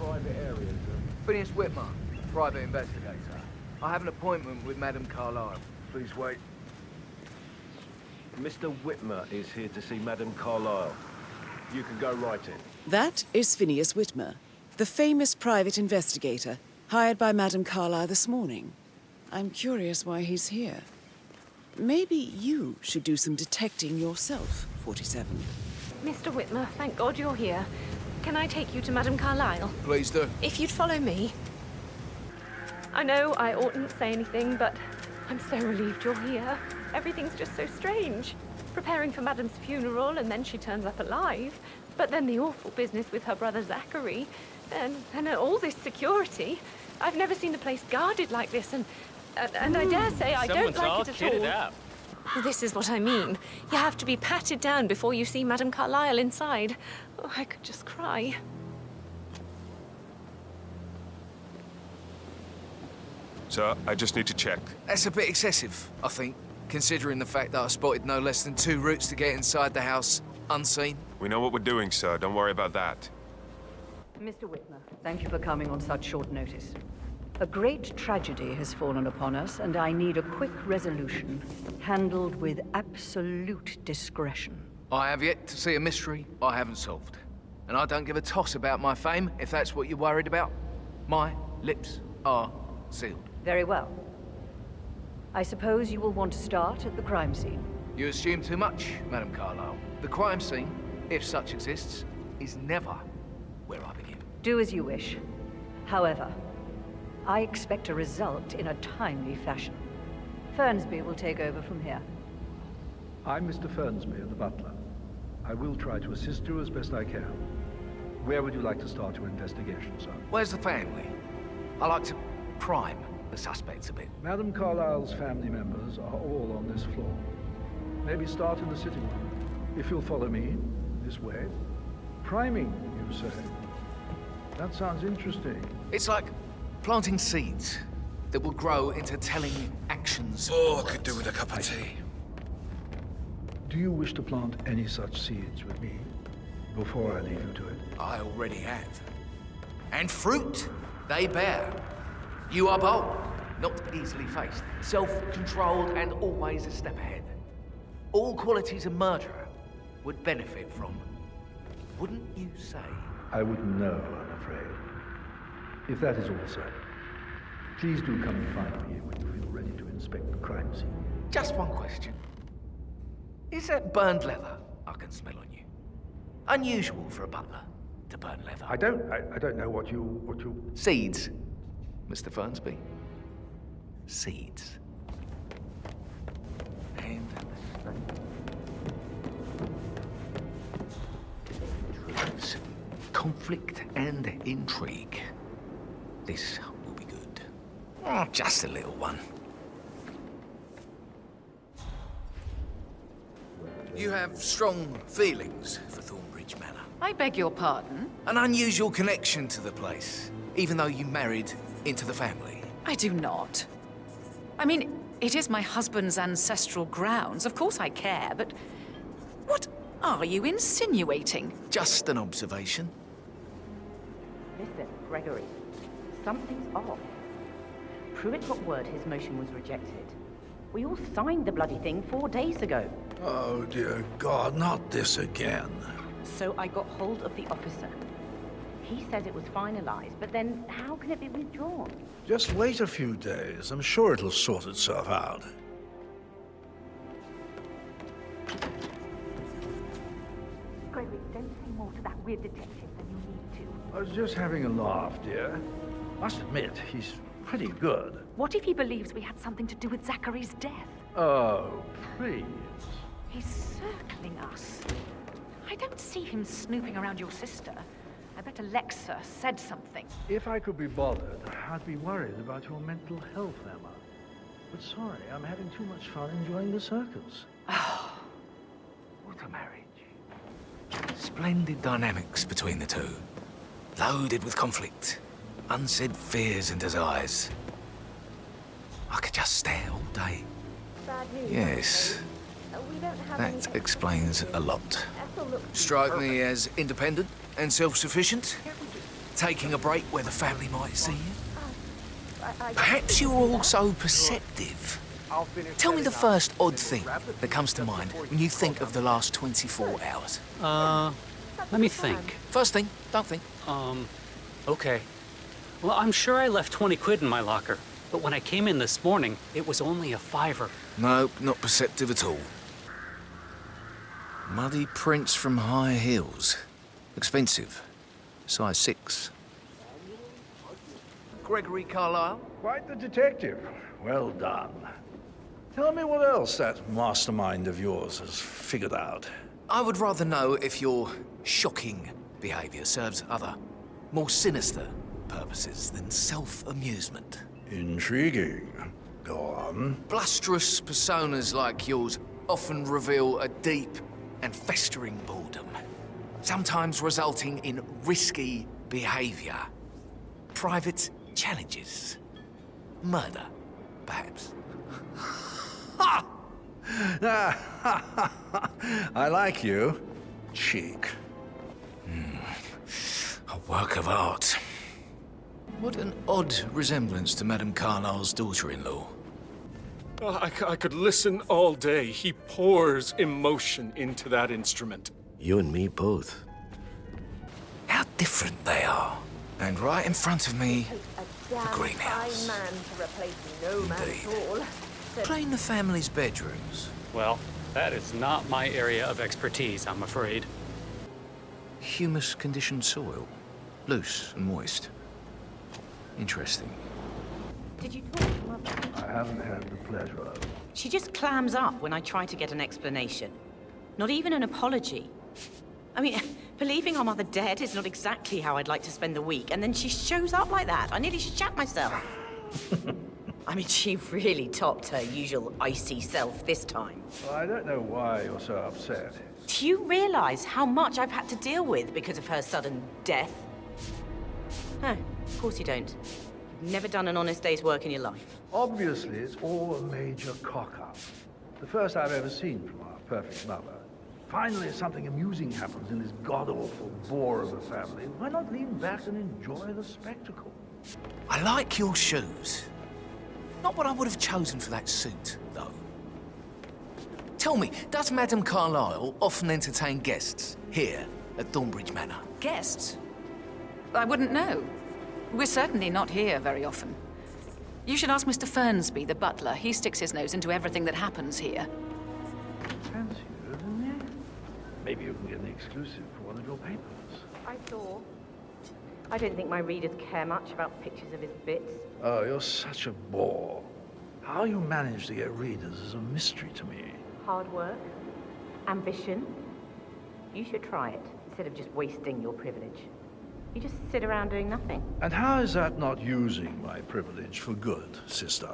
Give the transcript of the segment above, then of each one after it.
private area, sir? Phineas Whitmer, private investigator. I have an appointment with Madame Carlyle. Please wait. Mr. Whitmer is here to see Madame Carlyle. You can go right in. That is Phineas Whitmer, the famous private investigator, hired by Madame Carlyle this morning. I'm curious why he's here. Maybe you should do some detecting yourself, 47. Mr. Whitmer, thank God you're here. Can I take you to Madame Carlyle? Please do. If you'd follow me. I know I oughtn't say anything, but I'm so relieved you're here. Everything's just so strange. Preparing for Madame's funeral, and then she turns up alive. But then the awful business with her brother Zachary, and all this security. I've never seen the place guarded like this, and I dare say I don't like it at all. Up. Well, this is what I mean. You have to be patted down before you see Madame Carlyle inside. Oh, I could just cry. Sir, I just need to check. That's a bit excessive, I think, considering the fact that I spotted no less than 2 routes to get inside the house unseen. We know what we're doing, sir. Don't worry about that. Mr. Whitmer, thank you for coming on such short notice. A great tragedy has fallen upon us, and I need a quick resolution, handled with absolute discretion. I have yet to see a mystery I haven't solved. And I don't give a toss about my fame, if that's what you're worried about. My lips are sealed. Very well. I suppose you will want to start at the crime scene. You assume too much, Madame Carlyle. The crime scene, if such exists, is never where I begin. Do as you wish. However, I expect a result in a timely fashion. Fernsby will take over from here. I'm Mr. Fernsby, the butler. I will try to assist you as best I can. Where would you like to start your investigation, sir? Where's the family? I like to prime the suspects a bit. Madame Carlyle's family members are all on this floor. Maybe start in the sitting room. If you'll follow me, this way. Priming, you say? That sounds interesting. It's like planting seeds that will grow into telling actions. Oh, I could do with a cup of tea. Do you wish to plant any such seeds with me before I leave you to it? I already have. And fruit they bear. You are bold, not easily faced, self-controlled, and always a step ahead. All qualities a murderer would benefit from. Wouldn't you say? I wouldn't know, I'm afraid. If that is all, sir, please do come and find me when you feel ready to inspect the crime scene. Just one question. Is that burned leather I can smell on you? Unusual for a butler to burn leather. I don't know what you... Seeds, Mr. Fernsby. Seeds. And truths, conflict and intrigue. This will be good. Oh, just a little one. You have strong feelings for Thornbridge Manor. I beg your pardon? An unusual connection to the place, even though you married into the family. I do not. I mean, it is my husband's ancestral grounds. Of course I care, but what are you insinuating? Just an observation. Listen, Gregory. Something's off. Pruitt got word his motion was rejected. We all signed the bloody thing 4 days ago. Oh, dear God, not this again. So I got hold of the officer. He says it was finalized, but then how can it be withdrawn? Just wait a few days. I'm sure it'll sort itself out. Gregory, don't say more to that weird detective than you need to. I was just having a laugh, dear. Must admit, he's pretty good. What if he believes we had something to do with Zachary's death? Oh, please. He's circling us. I don't see him snooping around your sister. I bet Alexa said something. If I could be bothered, I'd be worried about your mental health, Emma. But sorry, I'm having too much fun enjoying the circus. Oh, what a marriage. Splendid dynamics between the two. Loaded with conflict, unsaid fears and desires. I could just stare all day. Bad news. Yes, We don't have that explains a lot. Strike me as independent and self-sufficient. Taking a break where the family might see you? Perhaps you're also perceptive. Tell me the first odd thing that comes to mind when you think of the last 24 hours. Let me think. First thing, don't think. Okay. Well, I'm sure I left 20 quid in my locker, but when I came in this morning, it was only a $5. No, not perceptive at all. Muddy prints from high heels. Expensive. Size 6. Gregory Carlyle? Quite the detective. Well done. Tell me what else that mastermind of yours has figured out. I would rather know if your shocking behavior serves other, more sinister purposes than self-amusement. Intriguing. Go on. Blusterous personas like yours often reveal a deep and festering boredom, sometimes resulting in risky behavior. Private challenges. Murder, perhaps. I like you. Cheek. A work of art. What an odd resemblance to Madame Carlyle's daughter-in-law. I could listen all day. He pours emotion into that instrument. You and me both. How different they are. And right in front of me, the greenhouse. Indeed. Clean the family's bedrooms. Well, that is not my area of expertise, I'm afraid. Humus-conditioned soil. Loose and moist. Interesting. Did you talk to Mother? I haven't had the pleasure of. She just clams up when I try to get an explanation. Not even an apology. I mean, believing our mother dead is not exactly how I'd like to spend the week, and then she shows up like that. I nearly shat myself. I mean, she really topped her usual icy self this time. Well, I don't know why you're so upset. Do you realize how much I've had to deal with because of her sudden death? No, of course you don't. You've never done an honest day's work in your life. Obviously, it's all a major cock-up. The first I've ever seen from our perfect mother. Finally, something amusing happens in this god-awful bore of a family. Why not lean back and enjoy the spectacle? I like your shoes. Not what I would have chosen for that suit, though. Tell me, does Madame Carlyle often entertain guests here at Thornbridge Manor? Guests? I wouldn't know. We're certainly not here very often. You should ask Mr. Fernsby, the butler. He sticks his nose into everything that happens here. Fancy you, doesn't he? Maybe you can get an exclusive for one of your papers. I saw. I don't think my readers care much about pictures of his bits. Oh, you're such a bore. How you manage to get readers is a mystery to me. Hard work. Ambition. You should try it, instead of just wasting your privilege. You just sit around doing nothing. And how is that not using my privilege for good, sister?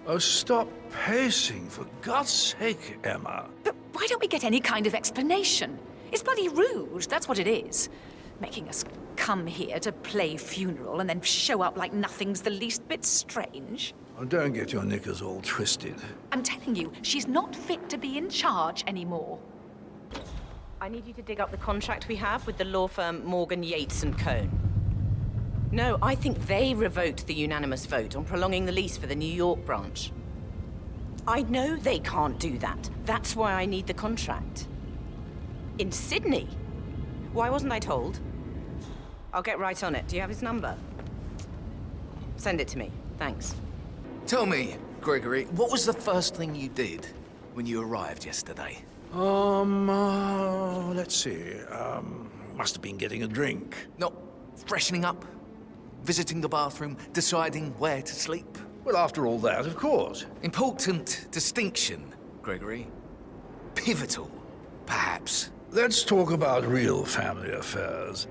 Oh, stop pacing, for God's sake, Emma. But why don't we get any kind of explanation? It's bloody rude, that's what it is. Making us come here to play funeral and then show up like nothing's the least bit strange. Oh, don't get your knickers all twisted. I'm telling you, she's not fit to be in charge anymore. I need you to dig up the contract we have with the law firm Morgan, Yates & Cohn. No, I think they revoked the unanimous vote on prolonging the lease for the New York branch. I know they can't do that. That's why I need the contract. In Sydney? Why wasn't I told? I'll get right on it. Do you have his number? Send it to me. Thanks. Tell me, Gregory, what was the first thing you did when you arrived yesterday? Let's see. Must have been getting a drink. Not freshening up? Visiting the bathroom? Deciding where to sleep? Well, after all that, of course. Important distinction, Gregory. Pivotal, perhaps. Let's talk about real family affairs.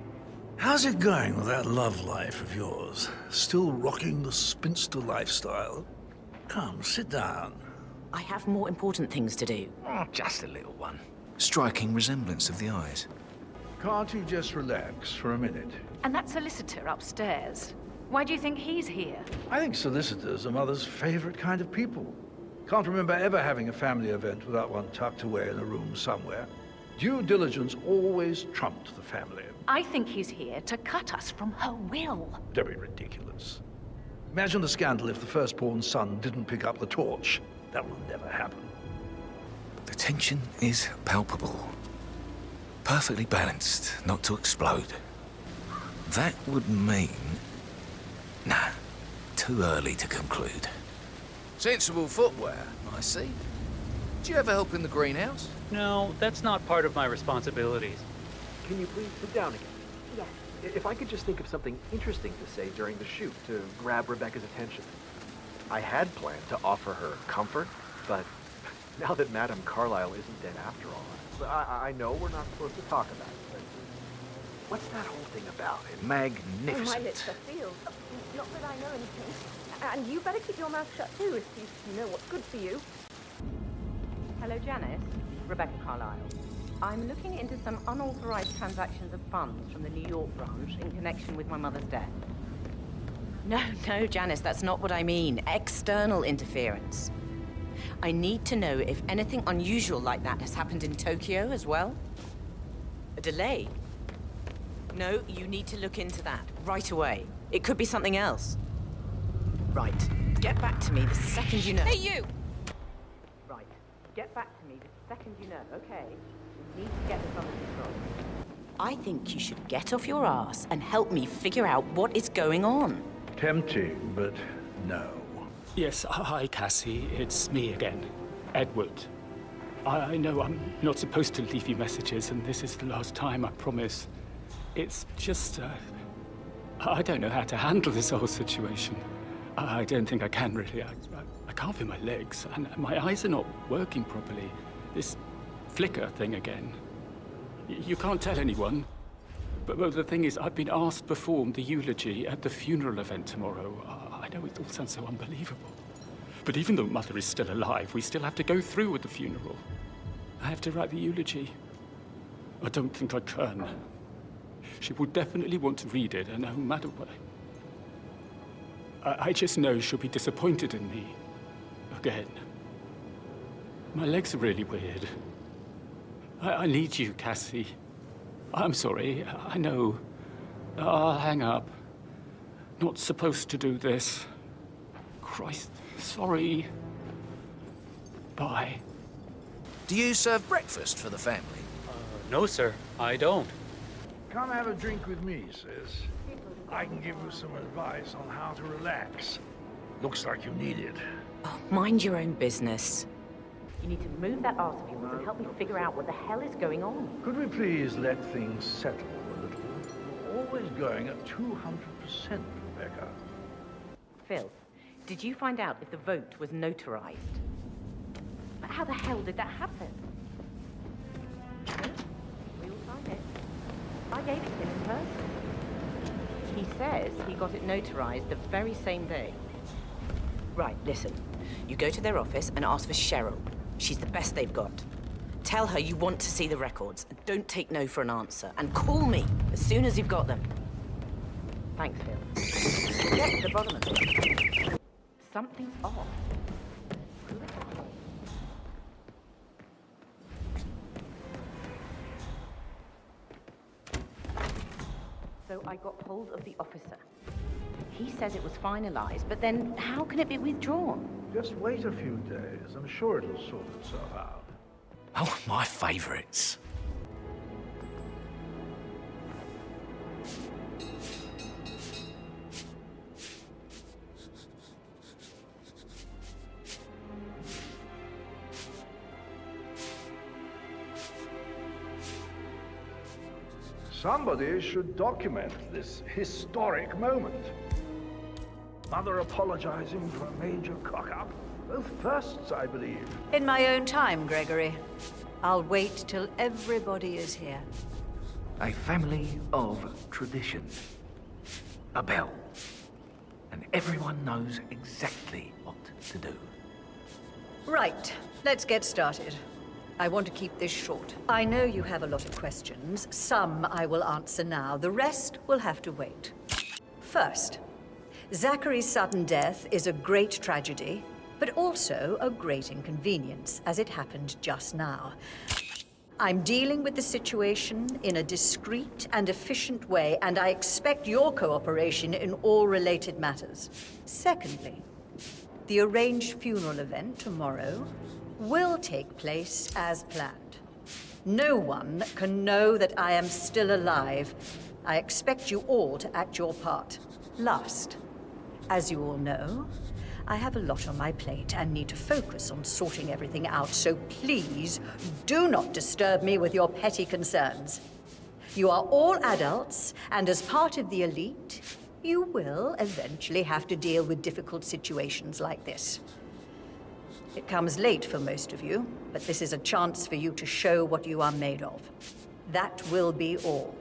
How's it going with that love life of yours? Still rocking the spinster lifestyle? Come, sit down. I have more important things to do. Oh, just a little one. Striking resemblance of the eyes. Can't you just relax for a minute? And that solicitor upstairs, why do you think he's here? I think solicitors are Mother's favorite kind of people. Can't remember ever having a family event without one tucked away in a room somewhere. Due diligence always trumped the family. I think he's here to cut us from her will. Very ridiculous. Imagine the scandal if the firstborn son didn't pick up the torch. That will never happen. The tension is palpable. Perfectly balanced, not to explode. That would mean... Nah, too early to conclude. Sensible footwear, I see. Do you ever help in the greenhouse? No, that's not part of my responsibilities. Can you please sit down again? Yes. If I could just think of something interesting to say during the shoot to grab Rebecca's attention. I had planned to offer her comfort, but now that Madame Carlyle isn't dead after all, I know we're not supposed to talk about it, but what's that whole thing about? Magnificent. My lips are sealed. Not that I know anything. And you better keep your mouth shut too if you know what's good for you. Hello, Janice. Rebecca Carlyle. I'm looking into some unauthorized transactions of funds from the New York branch in connection with my mother's death. No, Janice, that's not what I mean. External interference. I need to know if anything unusual like that has happened in Tokyo as well. A delay? No, you need to look into that right away. It could be something else. Right. Get back to me the second you know. Hey, you! Right. Get back to me the second you know, okay? We need to get this under control. I think you should get off your ass and help me figure out what is going on. Tempting, but no. Yes, hi, Cassie. It's me again, Edward. I know I'm not supposed to leave you messages, and this is the last time, I promise. It's just, I don't know how to handle this whole situation. I don't think I can, really. I can't feel my legs, and my eyes are not working properly. This flicker thing again. You can't tell anyone. But well, the thing is, I've been asked to perform the eulogy at the funeral event tomorrow. I know it all sounds so unbelievable. But even though Mother is still alive, we still have to go through with the funeral. I have to write the eulogy. I don't think I can. She will definitely want to read it, and no matter what... I just know she'll be disappointed in me. Again. My legs are really weird. I need you, Cassie. I'm sorry, I know. I'll hang up. Not supposed to do this. Christ, sorry. Bye. Do you serve breakfast for the family? No, sir, I don't. Come have a drink with me, sis. I can give you some advice on how to relax. Looks like you need it. Oh, mind your own business. You need to move that arse of yours and help me figure out what the hell is going on. Could we please let things settle a little? You're always going at 200%, Rebecca. Phil, did you find out if the vote was notarized? But how the hell did that happen? We all signed it. I gave it to him in person. He says he got it notarized the very same day. Right, listen. You go to their office and ask for Cheryl. She's the best they've got. Tell her you want to see the records, and don't take no for an answer. And call me as soon as you've got them. Thanks, Phil. Get to the bottom of it. Something's off. Who the hell? So I got hold of the officer. He says it was finalized, but then how can it be withdrawn? Just wait a few days. I'm sure it'll sort itself out. Oh, my favorites. Somebody should document this historic moment. Mother apologizing for a major cock-up. Both firsts, I believe. In my own time, Gregory. I'll wait till everybody is here. A family of tradition. A bell. And everyone knows exactly what to do. Right, let's get started. I want to keep this short. I know you have a lot of questions. Some I will answer now. The rest will have to wait. First, Zachary's sudden death is a great tragedy, but also a great inconvenience, as it happened just now. I'm dealing with the situation in a discreet and efficient way, and I expect your cooperation in all related matters. Secondly, the arranged funeral event tomorrow will take place as planned. No one can know that I am still alive. I expect you all to act your part. Last, as you all know, I have a lot on my plate and need to focus on sorting everything out, so please do not disturb me with your petty concerns. You are all adults, and as part of the elite, you will eventually have to deal with difficult situations like this. It comes late for most of you, but this is a chance for you to show what you are made of. That will be all.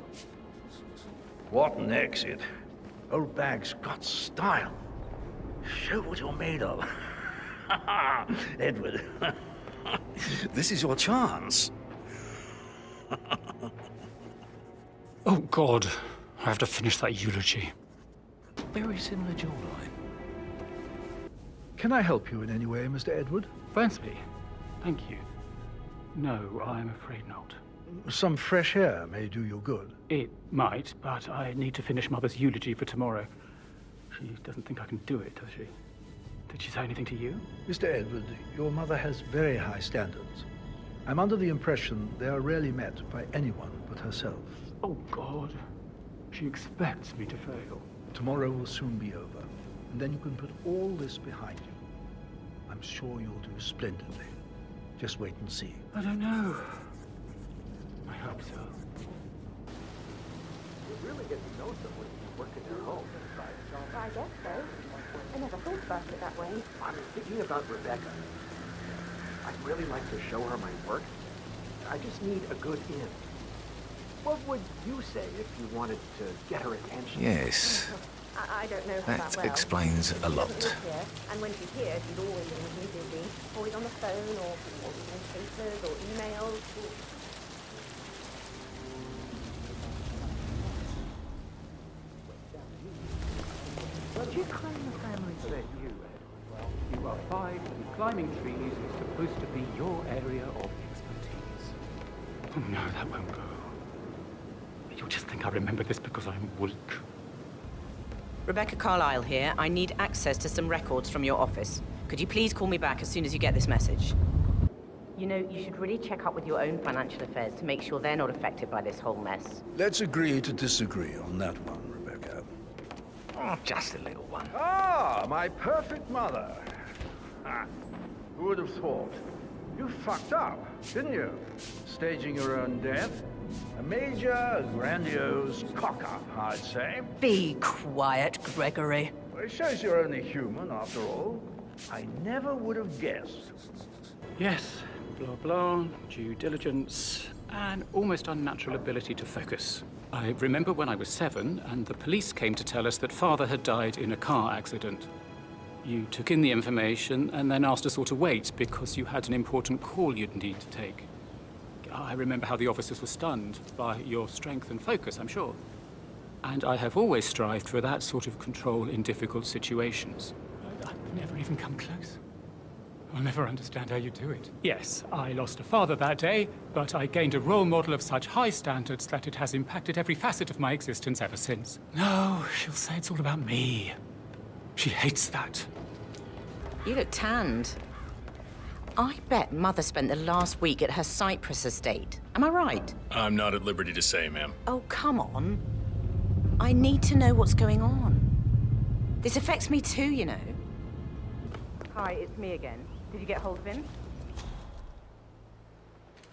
What an exit. Old bag's got style. Show what you're made of. Edward, this is your chance. Oh, God. I have to finish that eulogy. Very similar jawline. Can I help you in any way, Mr. Edward? Fancy. Thank you. No, I'm afraid not. Some fresh air may do you good. It might, but I need to finish Mother's eulogy for tomorrow. She doesn't think I can do it, does she? Did she say anything to you? Mr. Edward, your mother has very high standards. I'm under the impression they are rarely met by anyone but herself. Oh, God. She expects me to fail. Tomorrow will soon be over, and then you can put all this behind you. I'm sure you'll do splendidly. Just wait and see. I don't know. I hope so. You really get to know someone when you work in their home. I guess so. I never thought about it that way. I'm thinking about Rebecca. I'd really like to show her my work. I just need a good in. What would you say if you wanted to get her attention? Yes. I don't know her That that well. explains a lot. She doesn't live here, and when she's here, she's always really busy. Always on the phone, or in papers, or emails. Did you claim the family fed you, Ed? Well, you are 5 and climbing trees is supposed to be your area of expertise. Oh, no, that won't go. You'll just think I remember this because I'm weak. Rebecca Carlyle here. I need access to some records from your office. Could you please call me back as soon as you get this message? You know, you should really check up with your own financial affairs to make sure they're not affected by this whole mess. Let's agree to disagree on that one, Rebecca. Oh, just a little one. Ah, my perfect mother. Who would have thought? You fucked up, didn't you? Staging your own death. A major, grandiose cock-up, I'd say. Be quiet, Gregory. Well, it shows you're only human, after all. I never would have guessed. Yes, blah blah, due diligence, and almost unnatural ability to focus. I remember when I was 7, and the police came to tell us that Father had died in a car accident. You took in the information and then asked us all to wait because you had an important call you'd need to take. I remember how the officers were stunned by your strength and focus, I'm sure. And I have always strived for that sort of control in difficult situations. I've never even come close. I'll never understand how you do it. Yes, I lost a father that day, but I gained a role model of such high standards that it has impacted every facet of my existence ever since. No, she'll say it's all about me. She hates that. You look tanned. I bet Mother spent the last week at her Cyprus estate. Am I right? I'm not at liberty to say, ma'am. Oh, come on. I need to know what's going on. This affects me too, you know. Hi, it's me again. Did you get hold of him?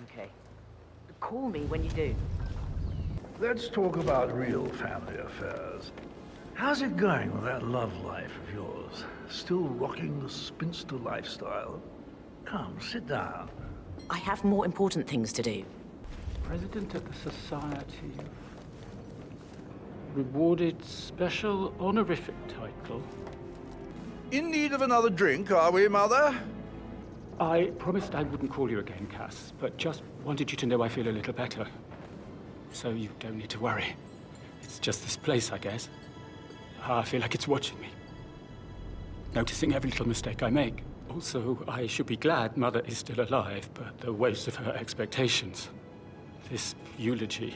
Okay. Call me when you do. Let's talk about real family affairs. How's it going with that love life of yours? Still rocking the spinster lifestyle? Come, sit down. I have more important things to do. President of the Society. Rewarded special honorific title. In need of another drink, are we, Mother? I promised I wouldn't call you again, Cass, but just wanted you to know I feel a little better. So you don't need to worry. It's just this place, I guess. I feel like it's watching me. Noticing every little mistake I make. Also, I should be glad Mother is still alive, but the weight of her expectations. this eulogy.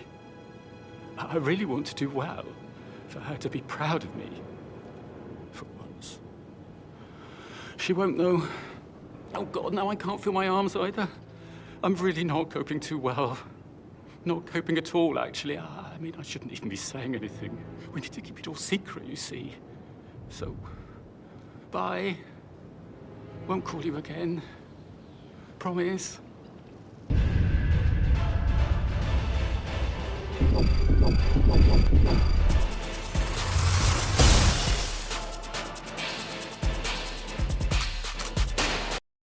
I really want to do well, for her to be proud of me. For once. She won't know. Oh God, now I can't feel my arms either. I'm really not coping too well. Not coping at all, actually. I mean, I shouldn't even be saying anything. We need to keep it all secret, you see. So, bye. Won't call you again. Promise.